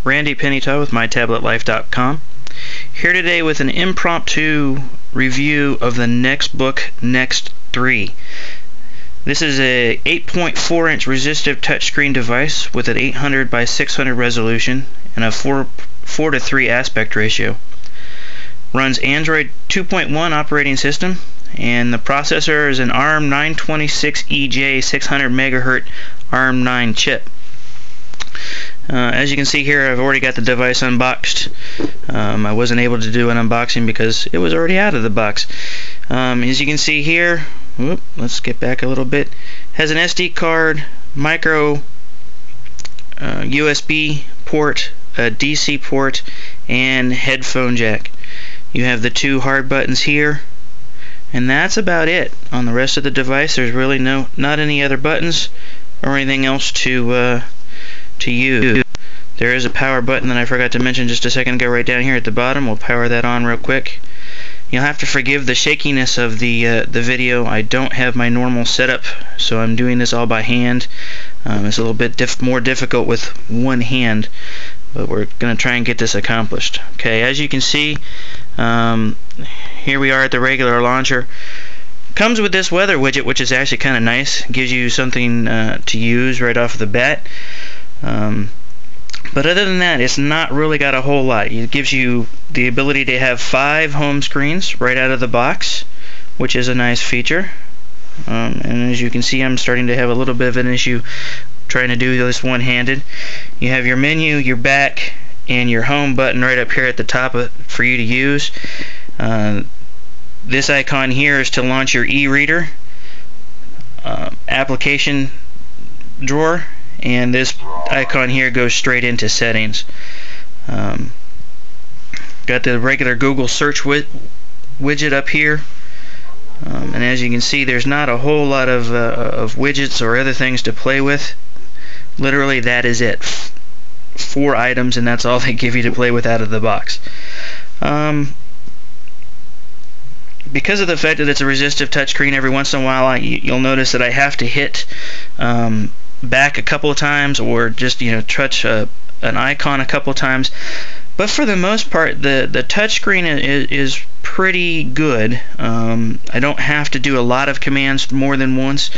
Randy Pennytaw with MyTabletLife.com. Here today with an impromptu review of the NextBook Next3. This is a 8.4-inch resistive touchscreen device with an 800 by 600 resolution and a 4:3 aspect ratio. Runs Android 2.1 operating system, and the processor is an ARM 926EJ 600 MHz ARM 9 chip. As you can see here, I've already got the device unboxed. I wasn't able to do an unboxing because it was already out of the box. As you can see here, let's get back a little bit. Has an SD card, micro USB port, a DC port, and headphone jack. You have the two hard buttons here, and that's about it. On the rest of the device, there's really not any other buttons or anything else to use. There is a power button that I forgot to mention just a second ago right down here at the bottom. We'll power that on real quick. You'll have to forgive the shakiness of the video. I don't have my normal setup, so I'm doing this all by hand. It's a little bit more difficult with one hand, but we're going to try and get this accomplished. Okay, as you can see, here we are at the regular launcher. Comes with this weather widget, which is actually kind of nice. Gives you something to use right off the bat. But other than that, it's not really got a whole lot. It gives you the ability to have 5 home screens right out of the box, which is a nice feature. And as you can see, I'm starting to have a little bit of an issue trying to do this one-handed. You have your menu, your back, and your home button right up here at the top for you to use. This icon here is to launch your e-reader application drawer, and this icon here goes straight into settings. Got the regular Google search widget up here, and as you can see, there's not a whole lot of widgets or other things to play with. Literally, that is it. 4 items, and that's all they give you to play with out of the box. Because of the fact that it's a resistive touchscreen, every once in a while you'll notice that I have to hit back a couple of times, or just touch an icon a couple of times. But for the most part, the touchscreen is pretty good. I don't have to do a lot of commands more than once,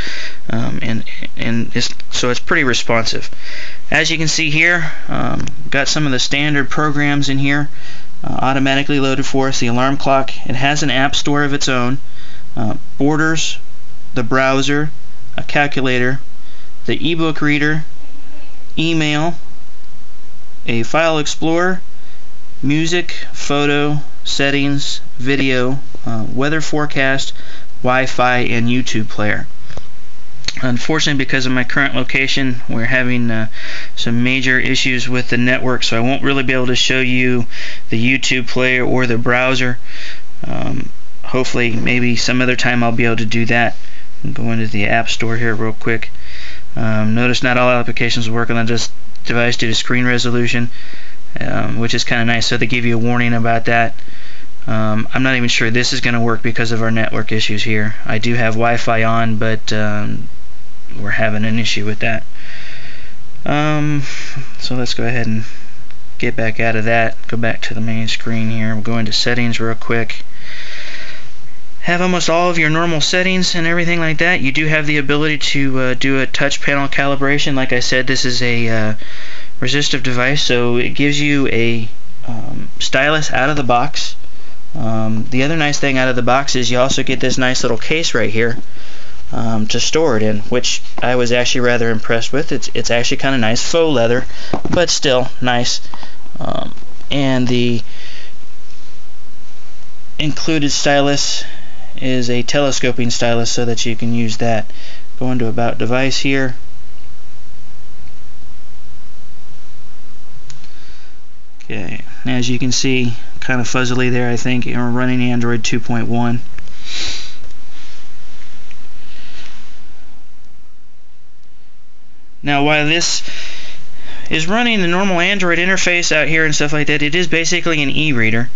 so it's pretty responsive. As you can see here, got some of the standard programs in here automatically loaded for us. The alarm clock. It has an app store of its own. Borders, the browser, a calculator, the ebook reader, email, a file explorer, music, photo, settings, video, weather forecast, Wi-Fi, and YouTube player. Unfortunately, because of my current location, we're having some major issues with the network, so I won't really be able to show you the YouTube player or the browser. Hopefully, maybe some other time I'll be able to do that. I'll go into the App Store here real quick. Notice not all applications work on this device due to screen resolution, which is kind of nice, so they give you a warning about that. I'm not even sure this is going to work because of our network issues here. I do have Wi-Fi on, but we're having an issue with that. So let's go ahead and get back out of that. Go back to the main screen here. We'll go into settings real quick. Have almost all of your normal settings and everything like that. You do have the ability to do a touch panel calibration. Like I said, this is a resistive device, so it gives you a stylus out of the box. The other nice thing out of the box is you also get this nice little case right here to store it in, which I was actually rather impressed with. It's actually kind of nice, faux leather, but still nice. And the included stylus is a telescoping stylus, so that you can use that. Go into About Device here. Okay, as you can see, kind of fuzzily there, I think, and we're running Android 2.1. Now, while this is running the normal Android interface out here and stuff like that, it is basically an e-reader.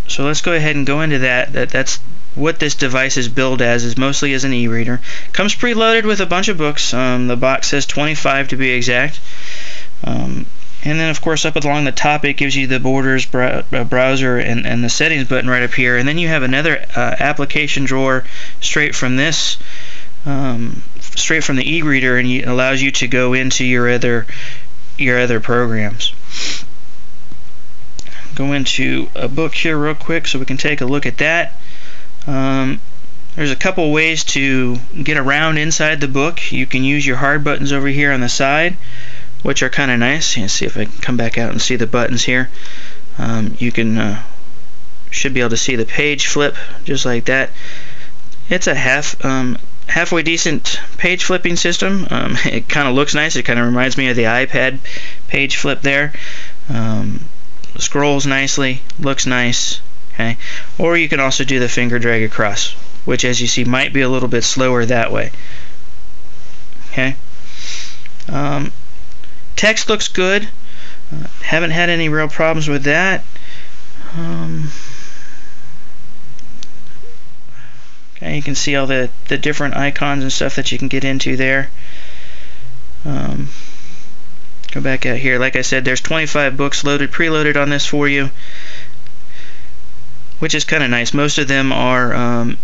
So let's go ahead and go into that. That's what this device is billed as, is mostly as an e-reader. Comes preloaded with a bunch of books. The box says 25 to be exact. And then of course up along the top it gives you the Borders browser and the settings button right up here. And then you have another application drawer straight from this, straight from the e-reader, and it allows you to go into your other programs. Go into a book here real quick so we can take a look at that. There's a couple ways to get around inside the book. You can use your hard buttons over here on the side, which are kind of nice. Let's see if I can come back out and see the buttons here. You can should be able to see the page flip just like that. It's a halfway decent page flipping system. It kind of looks nice. It kind of reminds me of the iPad page flip there. Scrolls nicely, looks nice. Okay, or you can also do the finger drag across, which as you see might be a little bit slower that way. Okay. Text looks good. Haven't had any real problems with that. Okay, you can see all the different icons and stuff that you can get into there. Go back out here. Like I said, there's 25 books preloaded on this for you, which is kind of nice. Most of them are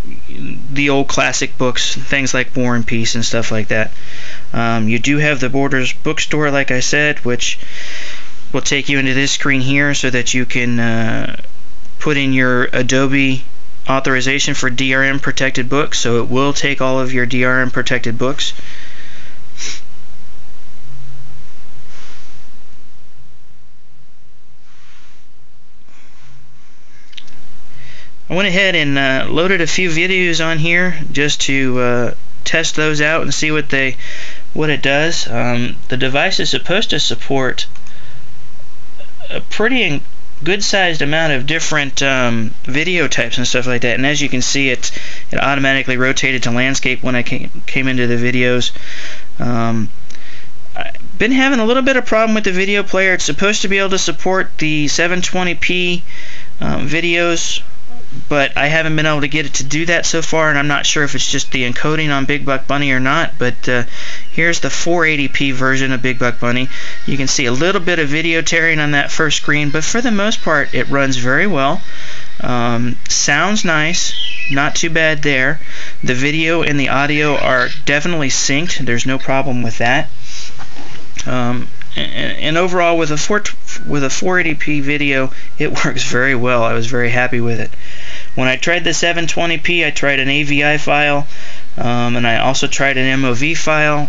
the old classic books, things like War and Peace and stuff like that. You do have the Borders bookstore, like I said, which will take you into this screen here so that you can put in your Adobe authorization for DRM protected books. So it will take all of your DRM protected books. I went ahead and loaded a few videos on here just to test those out and see what it does. The device is supposed to support a pretty good sized amount of different video types and stuff like that, and as you can see it automatically rotated to landscape when I came into the videos. I've been having a little bit of problem with the video player. It's supposed to be able to support the 720p videos, but I haven't been able to get it to do that so far, and I'm not sure if it's just the encoding on Big Buck Bunny or not. But here's the 480p version of Big Buck Bunny. You can see a little bit of video tearing on that first screen, but for the most part it runs very well. Sounds nice, not too bad there. The video and the audio are definitely synced. There's no problem with that. And overall, with a 480p video, it works very well. I was very happy with it. When I tried the 720p, I tried an AVI file, and I also tried an MOV file.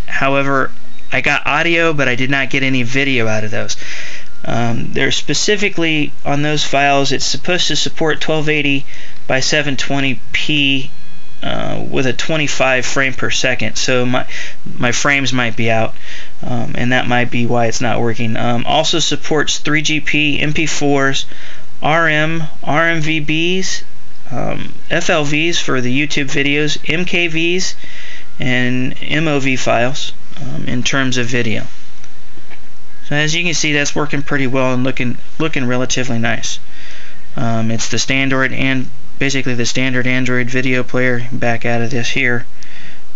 However, I got audio, but I did not get any video out of those. They're specifically on those files. It's supposed to support 1280 by 720p with a 25 frame per second, so my frames might be out, and that might be why it's not working. Also supports 3GP, MP4s, RM, RMVBs, FLVs for the YouTube videos, MKVs, and MOV files in terms of video. So as you can see, that's working pretty well and looking relatively nice. It's the standard and basically the standard Android video player. Back out of this here,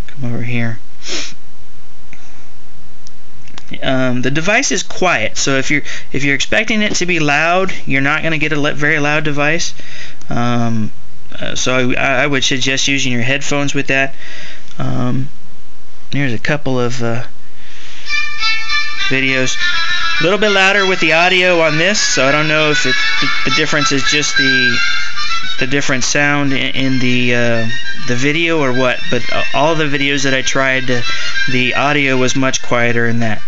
come over here. The device is quiet, so if you're expecting it to be loud, you're not going to get a very loud device. So I would suggest using your headphones with that. Here's a couple of videos. A little bit louder with the audio on this, so I don't know if the difference is just the different sound in the video or what, but all the videos that I tried, the audio was much quieter in that.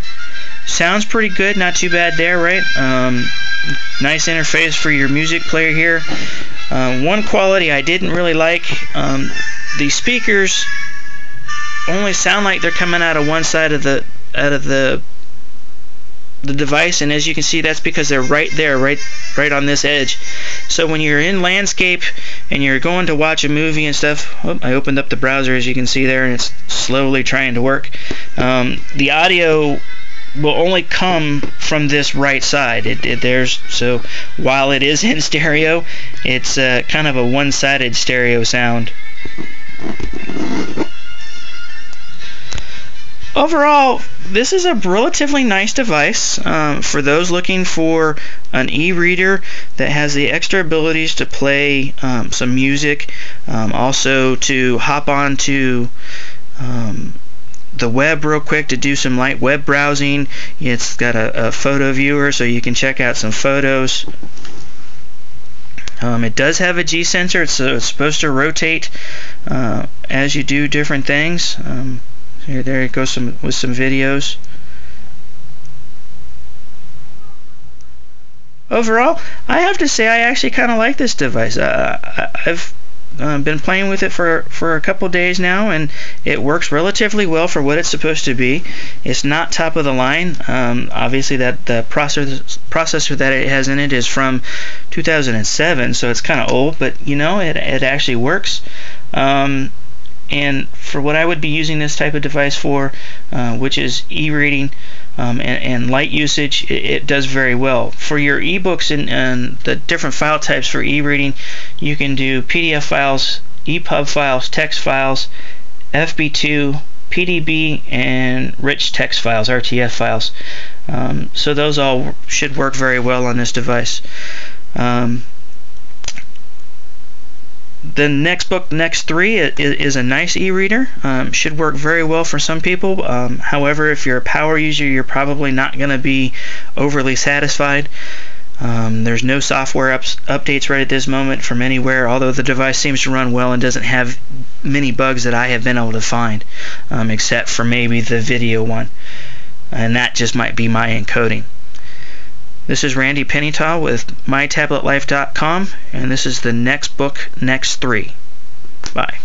Sounds pretty good, not too bad there, right? Nice interface for your music player here. One quality I didn't really like, the speakers only sound like they're coming out of one side of the device, and as you can see, that's because they're right there, right on this edge. So when you're in landscape and you're going to watch a movie and stuff, I opened up the browser, as you can see there, and it's slowly trying to work. The audio will only come from this right side. So while it is in stereo, it's kind of a one-sided stereo sound. overall, this is a relatively nice device for those looking for an e-reader that has the extra abilities to play some music, also to hop onto the web real quick to do some light web browsing. It's got a photo viewer so you can check out some photos. It does have a G sensor, so it's supposed to rotate as you do different things. There it goes with some videos. Overall, I have to say I actually kind of like this device. I've been playing with it for a couple days now, and it works relatively well for what it's supposed to be. It's not top of the line. Obviously, that the processor that it has in it is from 2007, so it's kind of old, but you know, it actually works. And for what I would be using this type of device for, which is e-reading and light usage, it does very well. For your ebooks and the different file types for e-reading, you can do PDF files, EPUB files, text files, FB2, PDB, and rich text files, RTF files. So those all should work very well on this device. The NextBook Next3 is a nice e-reader. Should work very well for some people. However, if you're a power user, you're probably not going to be overly satisfied. There's no software updates right at this moment from anywhere, although the device seems to run well and doesn't have many bugs that I have been able to find, except for maybe the video one. And that just might be my encoding. This is Randy Pennytall with MyTabletLife.com, and this is the NextBook Next3. Bye.